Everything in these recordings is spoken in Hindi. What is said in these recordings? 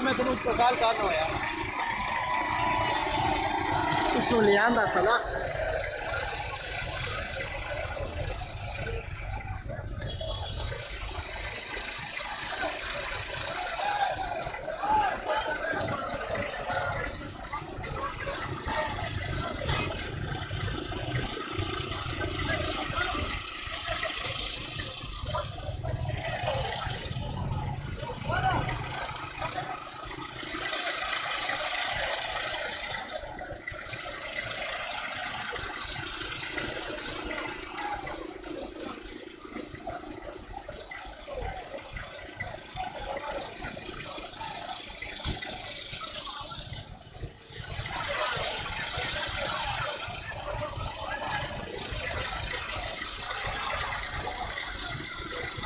में तुम उसको साल का हो यार इसको ले आंदा साला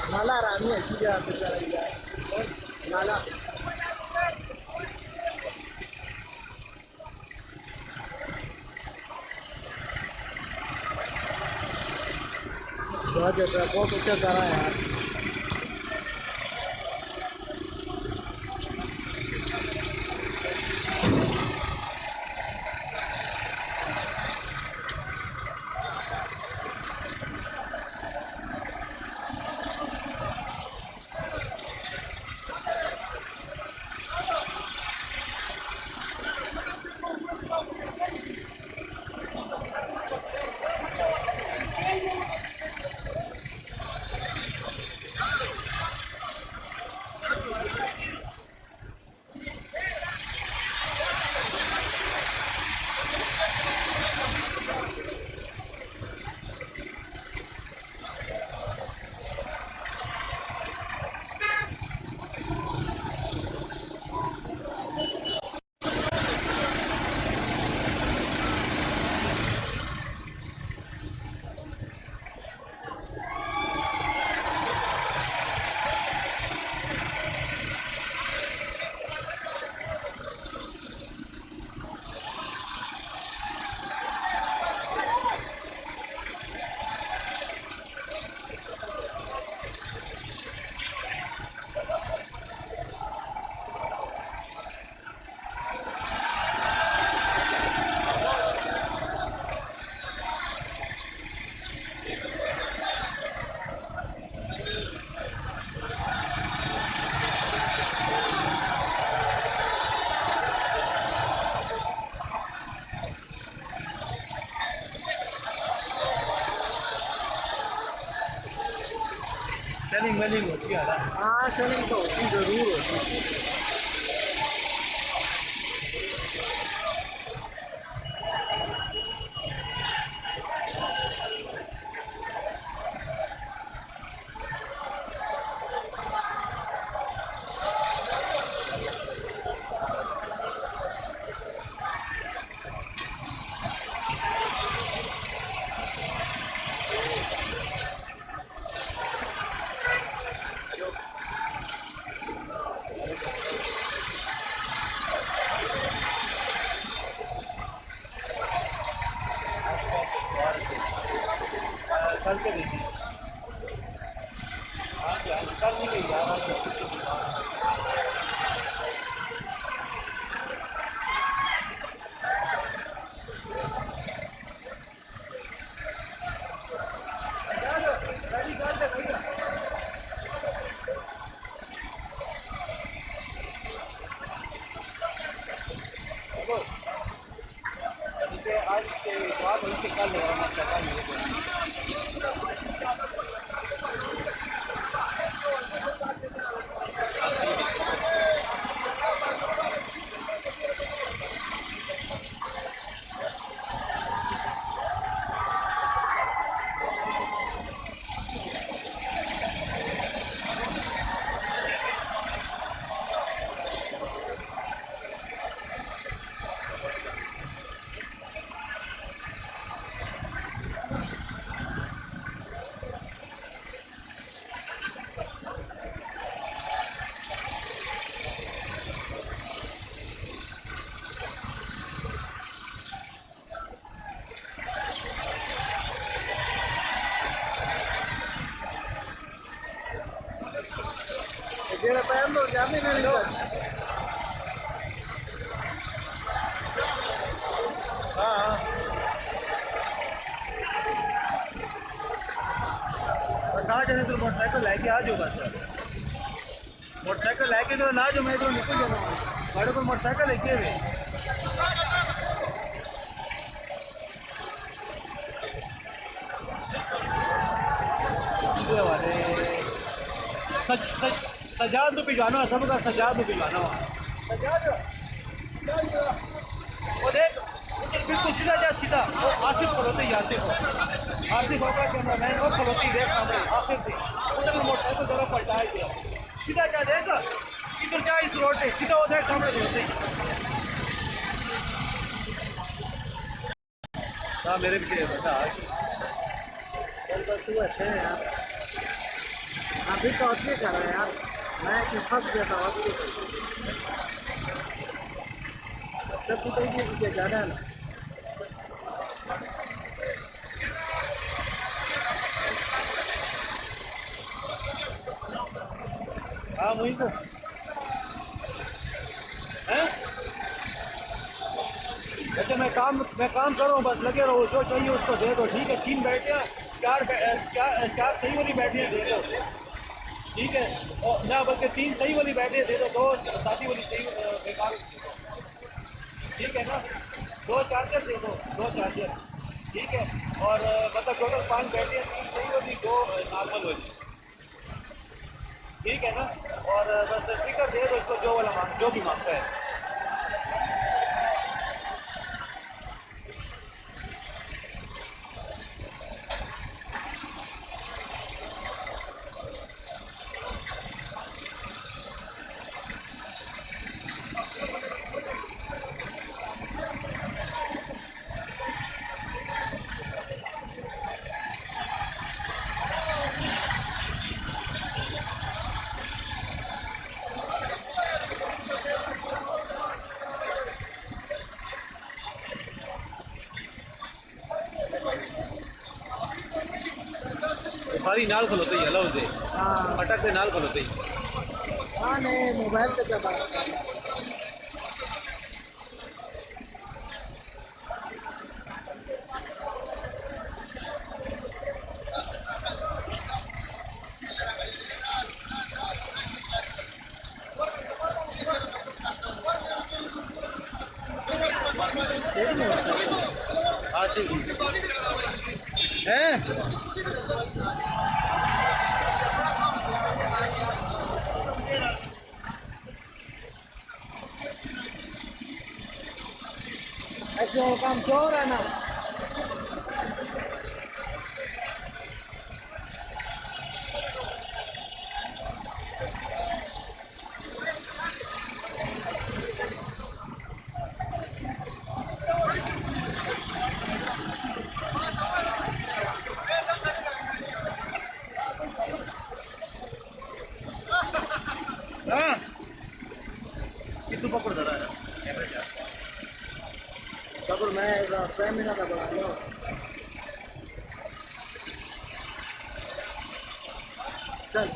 नाला रानी अच्छी जगह पे चला गया नाला बहुत अच्छा करा है यार सेलिंग होती है हाँ सेलिंग तो होती जरूर होती कल के देखिए कल नहीं गई यार आज के बाद उनसे कल तेरे पैर लो जाने नहीं हाँ हाँ बस आ जाने तो मोटरसाइकिल लेके आ जाओ बस मोटरसाइकिल लेके तो ना जो मैं तो निकल जाऊँ गाड़ी पर मोटरसाइकिल लेके हुए सजाद तो पिघाना है सबका सजाद तो पिघाना है वो देख फिर तो सीधा जा सीधा वो आसिफ खलोते ही आसिफ होगा कैमरा मैन वो खलोती देख सामने आखिर थी उधर मोटरसाइकिल जरा पलटा दिया सीधा जा देख इधर जा इस रोड पे सीधा वो देख सामने खलोते ही हाँ मेरे पीछे बता तू अच्छे है यार अभी तो अच्छे कर रहा है यार मैं कि फंस गया था अभी सब कुछ तो ज़्यादा है ना हाँ वही तो हैं अच्छा मैं काम कर रहा हूँ बस लगे रहो जो चाहिए उसको दे दो ठीक है 3 बैठियाँ चार सही वाली बैठियाँ दे दो ठीक है और ना बल्कि 3 सही वाली बैठियाँ दे दो 2 सादी वाली सही बेकार ठीक है ना 2 चार्जर दे दो 2 चार्जर ठीक है और मतलब टोटल 5 बैठियाँ 3 सही वाली 2 नॉर्मल वाली ठीक है ना और बस स्पीकर दे दो इसको जो भी मांगता है सारी नाल खलोते ही अलाउ दे हाँ अटक के नाल खलोते ही हाँ नहीं मोबाइल पे क्या बात आशिफ हैं ऐसे काम चोर है ना हाँ किसको पकड़ धरा है सबर मैं प्रेम ना का बड़ा लो चल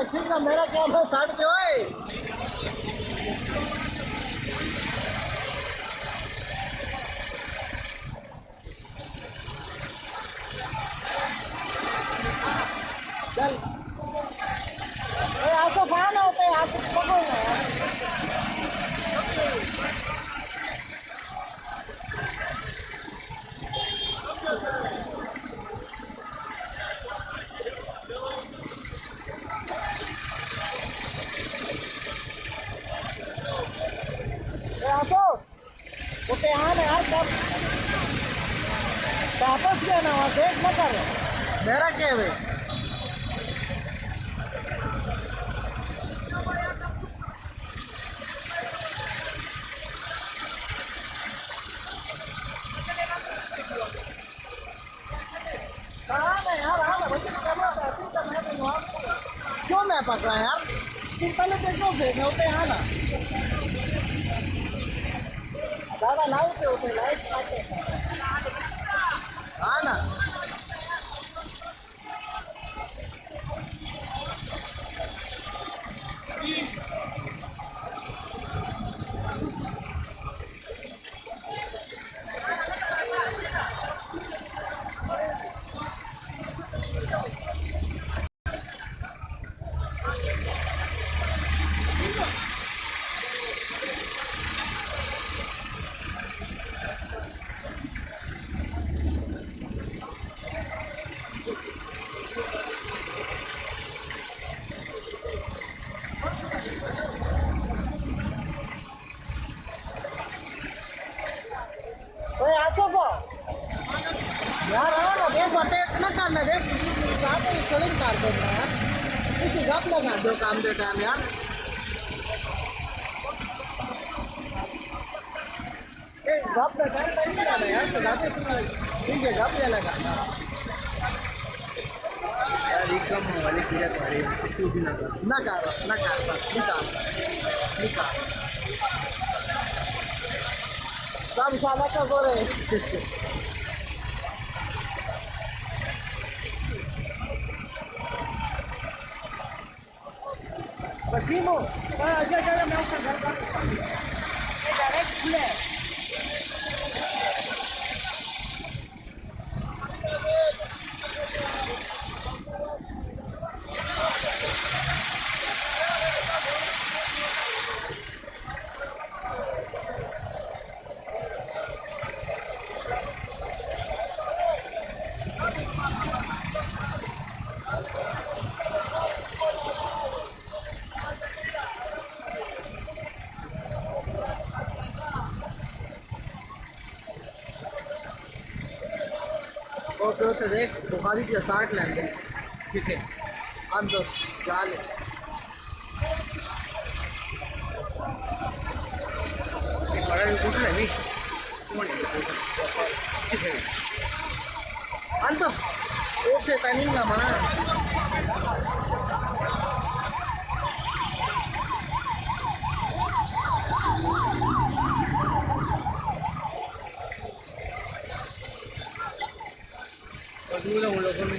ठीक है मेरा काम है 60 के ओए चल आसो फान होते हैं आसो पकड़ो ना यार ओके हाँ ना यार कब वापस गया ना वहाँ देख मत कर मेरा क्या है भाई कहाँ है यार हाँ भाई क्यों मैं पकड़ा यार तुम पहले देखो भेजने होते हाँ ना दादा लाइट पे होते लाइट हाँ ना यार हाँ ना देख बातें इतना करना देख कहाँ पे चलिंग कर दो यार कुछ गप लगा दो काम दे टाइम यार गप का टाइम नहीं लगाना यार तो गप ठीक है गप ले लगा यार एकदम वाली क्रिया तुम्हारी कुछ भी ना कर ना कर बस निकाल निकाल सब सादा का गोरे वसीमो अच्छा चलो मैं उसका घर का डायरेक्ट खुले ओके देख बुखारी के 60 लेंगे ठीक है अंदर जाले बड़ा कुछ नहीं अंदर ओके तनिंग ना मना और दूसरा उन लोगों ने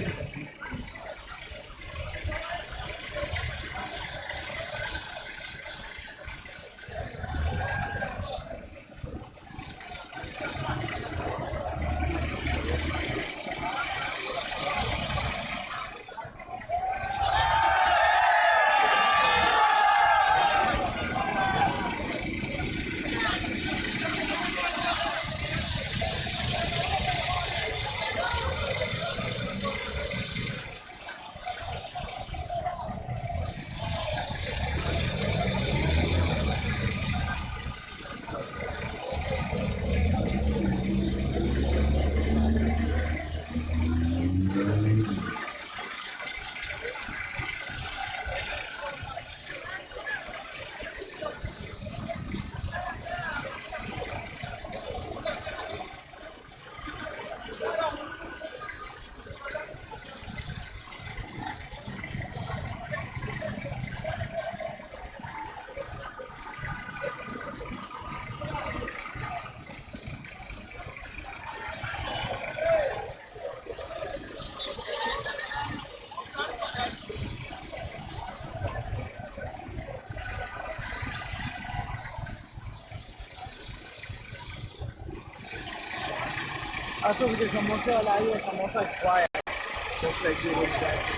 असो के समोसे वाला आई है समोसा खुआया तो कैसे रोक जाए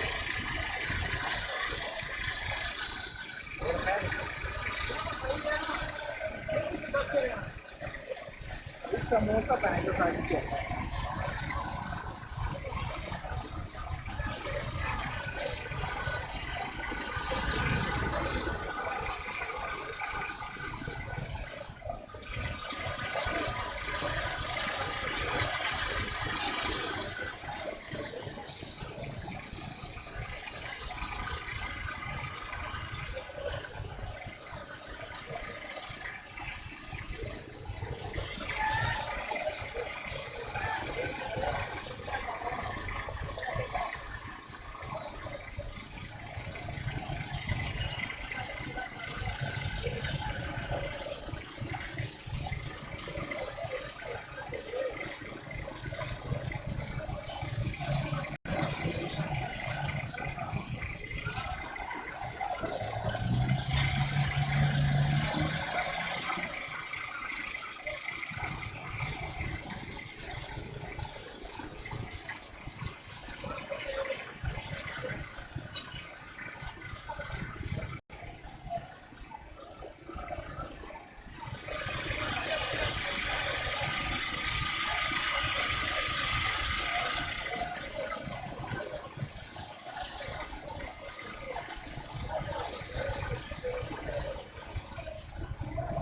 समोसा पहले साड़ी से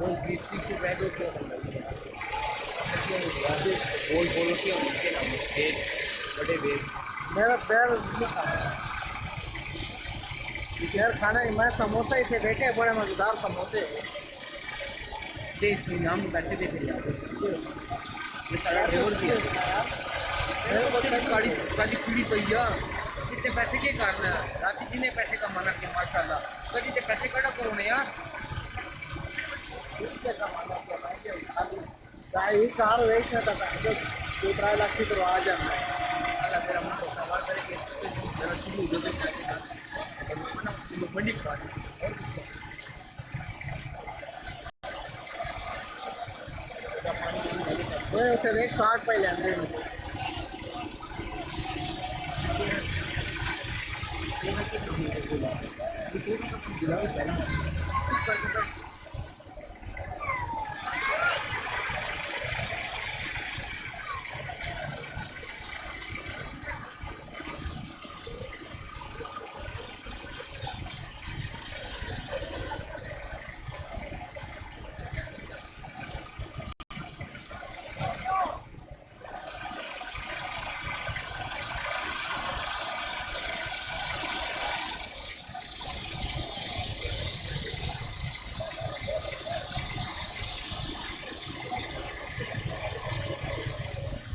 वो 20-30 से बैग होते हैं बोल बोलो कि उनके नाम बेग बड़े बेग मेरा पैर नहीं खाना। यार खाना ही मैं समोसा ही थे देखे बड़े मजेदार समोसे। दे इसमें नाम पैसे दे फिर यार ये सारा ड्राइवर भी है काली काली पीड़ी पैया कितने पैसे के करना रात जिन्हें पैसे कमाना के माशाल्लाह कभी तो पैसे कड़ा करो ना यार ही कार वेस्ट है था जो 2-3 लाख की तो आ जाना अल्लाह तेरा मन को सवाल करे कि जरा शुरू हो जाए बड़ी बात वो उसे देख 60 पे लेंगे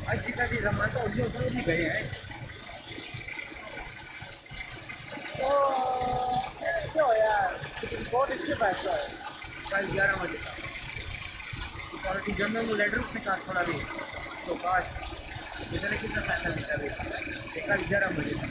आज जितना भी रमान था उन्हें उतना भी गए हैं तो क्यों यार बहुत अच्छे पैसा है कल 11 बजे का सिक्योरिटी जनरल को लेटर उसने कहा थोड़ा भी तो काश इतने कितना पैसा मिलता है कल 11 बजे का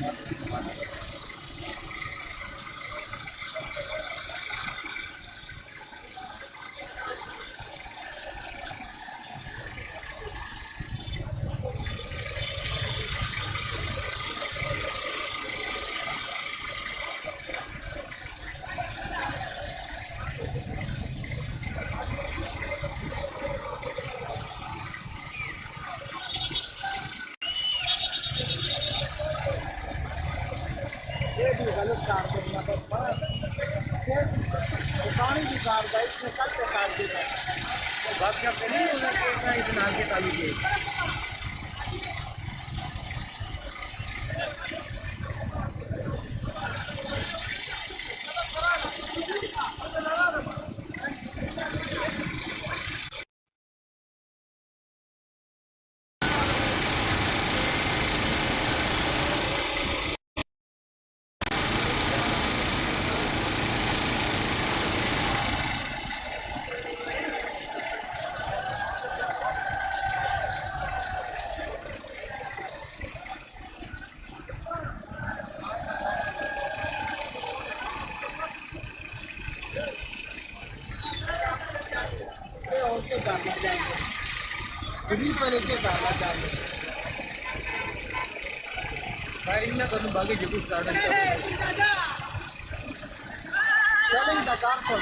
ये भी गलत काम करना पड़ता है दुकानी की कार बाइक में कल के साथ देना बात क्या पहले ही होना कि इतना आगे तालु के और के करना चाहिए पुलिस वाले के करना चाहिए फायरिंग ना करूँ बाकी जो कुछ गार्डन चलेंगे द कार फॉर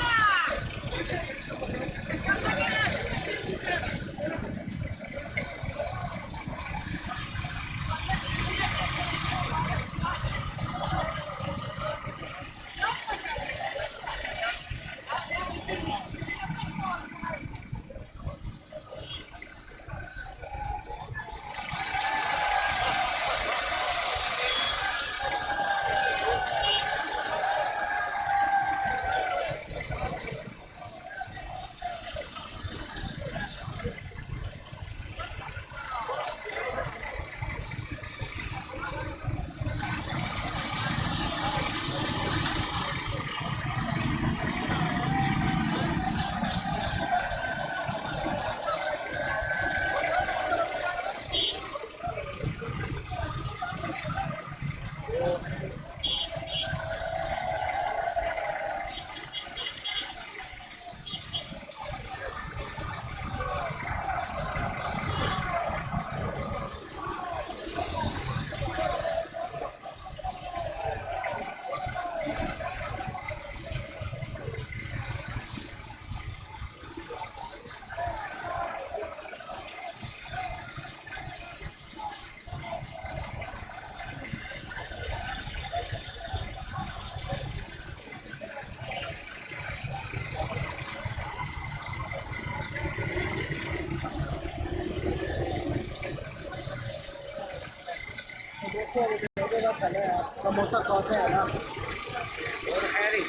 समोसा कौन है ना और अरे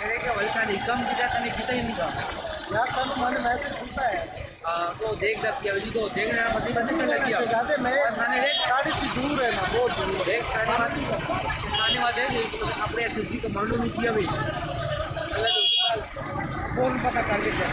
अरे क्या वैसा नहीं कम की जाता नहीं कितना ही नहीं का यार तब मन मैसेज होता है तो देख दब किया जी तो देख रहा मत बंद से लग गया जैसे मैं खाने देख गाड़ी से दूर है ना बहुत दूर देख खाने वाले अपने एसएसजी को मालूम नहीं किया भाई अल्लाह कौन पता कर देता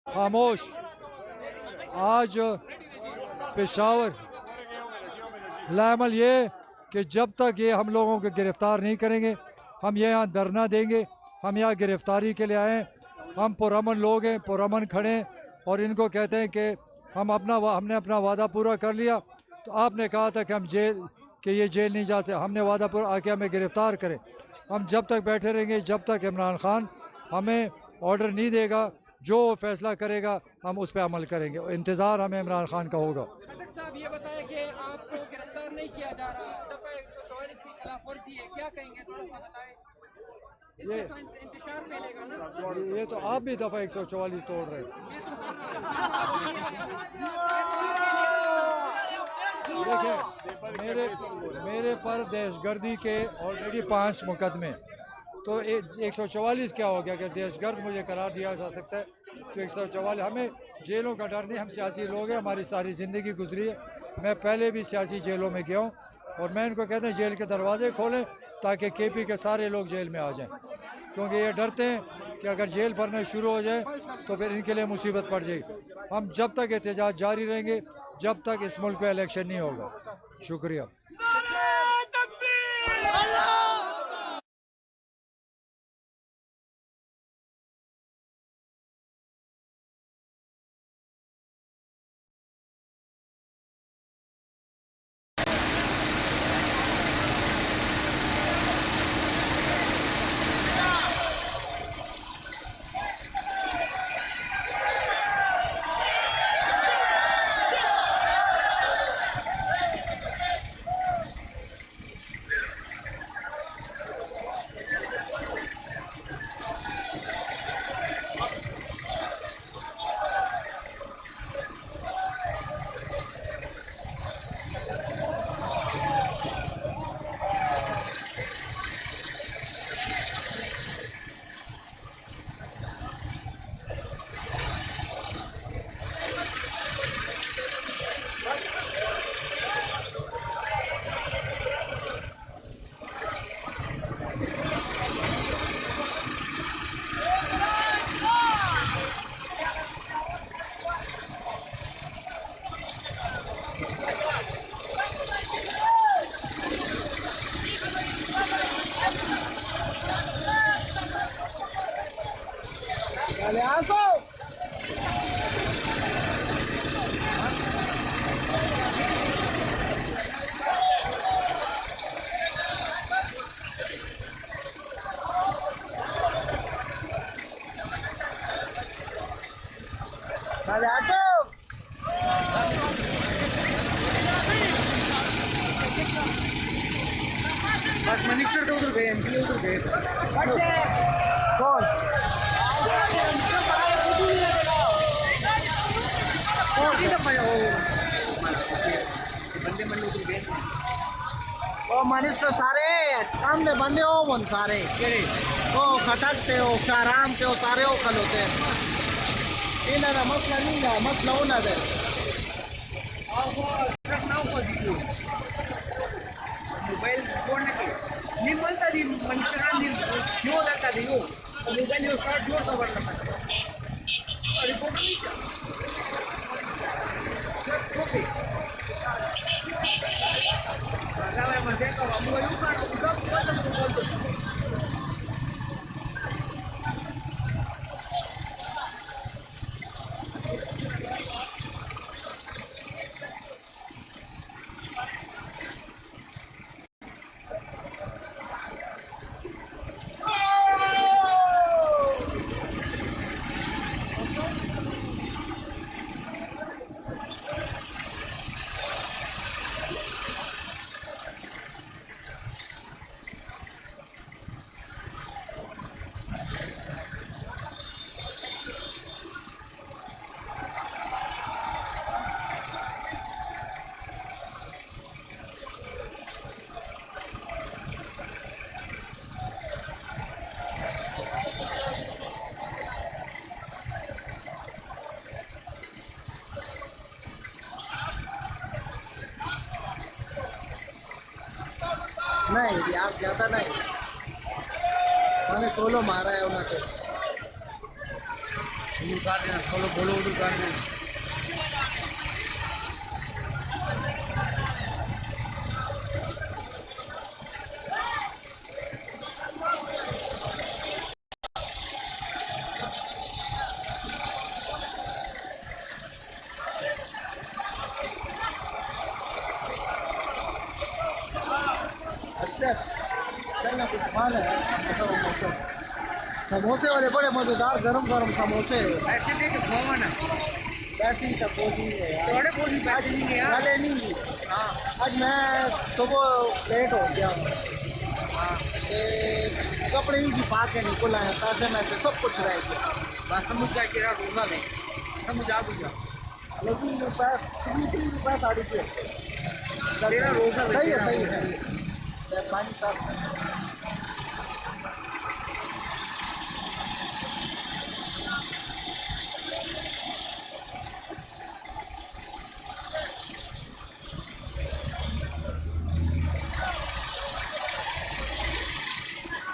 खामोश। आज पेशावर लामल ये कि जब तक ये हम लोगों को गिरफ्तार नहीं करेंगे हम यहाँ धरना देंगे। हम यहाँ गिरफ्तारी के लिए आए हैं। हम पुरअमन लोग हैं, पुरअमन खड़े हैं और इनको कहते हैं कि हमने अपना वादा पूरा कर लिया। तो आपने कहा था कि ये जेल नहीं जाते, हमने वादा पूरा आके हमें गिरफ्तार करें। हम जब तक बैठे रहेंगे जब तक इमरान खान हमें ऑर्डर नहीं देगा, जो फैसला करेगा हम उस पर अमल करेंगे। इंतज़ार हमें इमरान खान का होगा। खट्टर साहब ये बताएं कि आपको गिरफ्तार नहीं किया जा रहा, दफा 144 की खिलाफ वर्जी है, क्या कहेंगे थोड़ा सा बताएं। इससे तो इंतशार फैलेगा ना। ये तो आप भी दफ़ा 144 तोड़ रहे हैं। देखिए मेरे पर दहशतगर्दी के ऑलरेडी 5 मुकदमे, तो 144 क्या हो गया? अगर दहशतगर्द मुझे करार दिया जा सकता है तो 144। हमें जेलों का डर नहीं, हम सियासी लोग हैं, हमारी सारी ज़िंदगी गुजरी है। मैं पहले भी सियासी जेलों में गया हूँ और मैं इनको कहता हूँ जेल के दरवाजे खोलें ताकि केपी के सारे लोग जेल में आ जाएं, क्योंकि ये डरते हैं कि अगर जेल भरना शुरू हो जाए तो फिर इनके लिए मुसीबत पड़ जाएगी। हम जब तक एहतजाज जारी रहेंगे जब तक इस मुल्क में इलेक्शन नहीं होगा। शुक्रिया। Palhaço! Palhaço! बस मिनिस्टर तो उधर गए, एमपी उधर गए। कौन? बंदे मन उधर गए। ओ मिनिस्टर सारे काम दे बंदे हो मन सारे केड़े ओ खटक ते हो शाराम ते हो सारे हो खलोते इन्हें दा मसला नहीं है मसला होना दे मोबाइल फोन के निमलता दी मनुष्य दी क्यों दाता दी वो मोबाइल यो स्टार्ट जोर तो बढ़ना रिपोर्ट नहीं ओके अगर मैं देखो हम वो यू का सब बोल नहीं यार ज्यादा नहीं मैंने सोलो मारा है उन्होंने उधर कर देना सोलो बोलो उधर कर देना अच्छा चलना कुछ माल है समोसे वाले बड़े मजेदार गरम गरम समोसे ऐसे दे के खावा ना पैसे ही तक बोली है यार थोड़े बहुत ही पैसे नहीं है यार वाले नहीं हाँ आज मैं सुबह लेट हो गया हाँ कपड़े ही पा के निकल आए पैसे में से सब कुछ रह गया बस समझ गया कि यार रोजा में समझ आ गया लेकिन रुपये 3 साड़ी के तेरा रोजा सही है सही है पानी साफ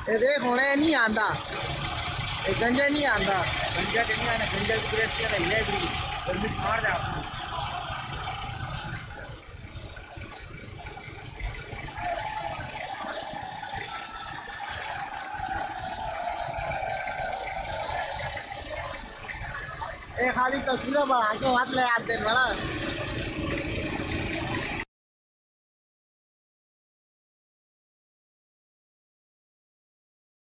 ये देख होने नहीं आंदा ये गंजा नहीं आंदा गंजा के नहीं आना गंजा की प्रेस किया था ये भी गर्मी मार दे आपको ये खाली तस्वीर बढ़ा के हाथ ले आते हैं बड़ा